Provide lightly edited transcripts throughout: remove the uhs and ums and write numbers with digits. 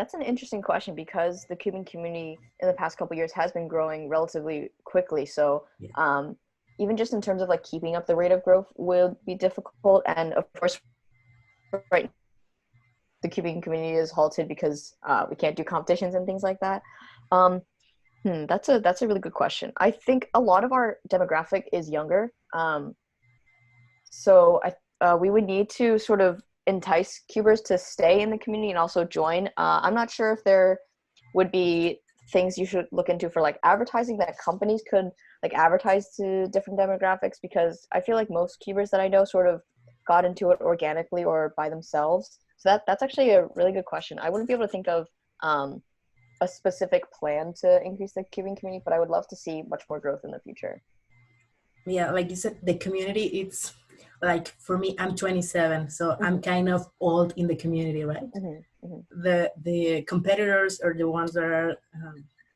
That's an interesting question because the cubing community in the past couple years has been growing relatively quickly. So Yeah. even just in terms of like keeping up the rate of growth will be difficult. And of course, right, the cubing community is halted because we can't do competitions and things like that. Um, that's a really good question. I think a lot of our demographic is younger. So we would need to sort of entice cubers to stay in the community and also join. I'm not sure if there would be things you should look into for like advertising that companies could like advertise to different demographics, because I feel like most cubers that I know sort of got into it organically or by themselves. So that's actually a really good question. I wouldn't be able to think of a specific plan to increase the cubing community, but I would love to see much more growth in the future. Yeah, like you said, the community, it's like, for me, I'm 27, so I'm kind of old in the community, right? The competitors, or the ones that are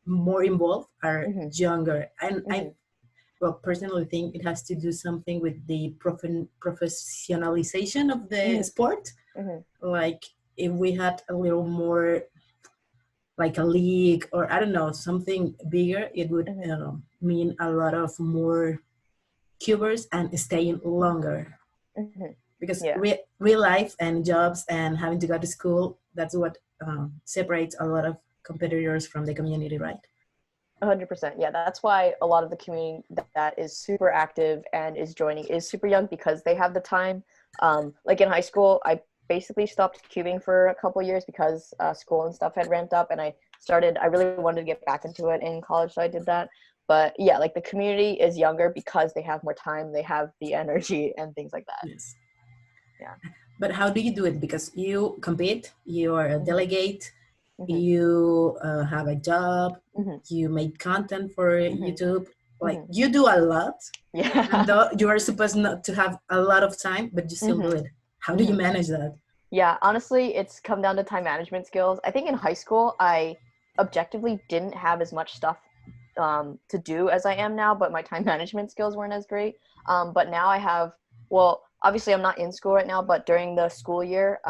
more involved, are younger. And I, well, personally think it has to do something with the professionalization of the sport. Like, if we had a little more, like a league, or I don't know, something bigger, it would mean a lot of more cubers and staying longer. Because Yeah. real life and jobs and having to go to school, that's what separates a lot of competitors from the community, right? 100%. Yeah, that's why a lot of the community that is super active and is joining is super young, because they have the time. Like in high school, I basically stopped cubing for a couple years because school and stuff had ramped up, and I really wanted to get back into it in college, so I did that. But yeah, like the community is younger because they have more time, they have the energy and things like that. Yes. Yeah. But how do you do it? Because you compete, you are a delegate, Mm-hmm. you have a job, you make content for YouTube. Like, you do a lot. Yeah. And though you are supposed not to have a lot of time, but you still do it. How do you manage that? Yeah, honestly, it's come down to time management skills. I think in high school, I objectively didn't have as much stuff to do as I am now, but my time management skills weren't as great. But now I have, well, obviously I'm not in school right now, but during the school year,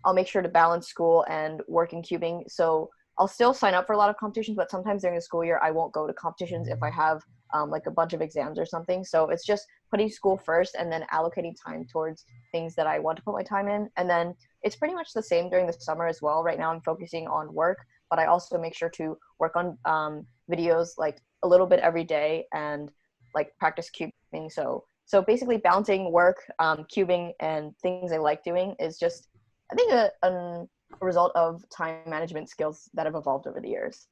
I'll make sure to balance school and work in cubing. So I'll still sign up for a lot of competitions, but sometimes during the school year, I won't go to competitions if I have like a bunch of exams or something. So it's just putting school first and then allocating time towards things that I want to put my time in. And then it's pretty much the same during the summer as well. Right now I'm focusing on work, but I also make sure to work on videos like a little bit every day and like practice cubing. So basically balancing work, cubing, and things I like doing is just, I think, a result of time management skills that have evolved over the years.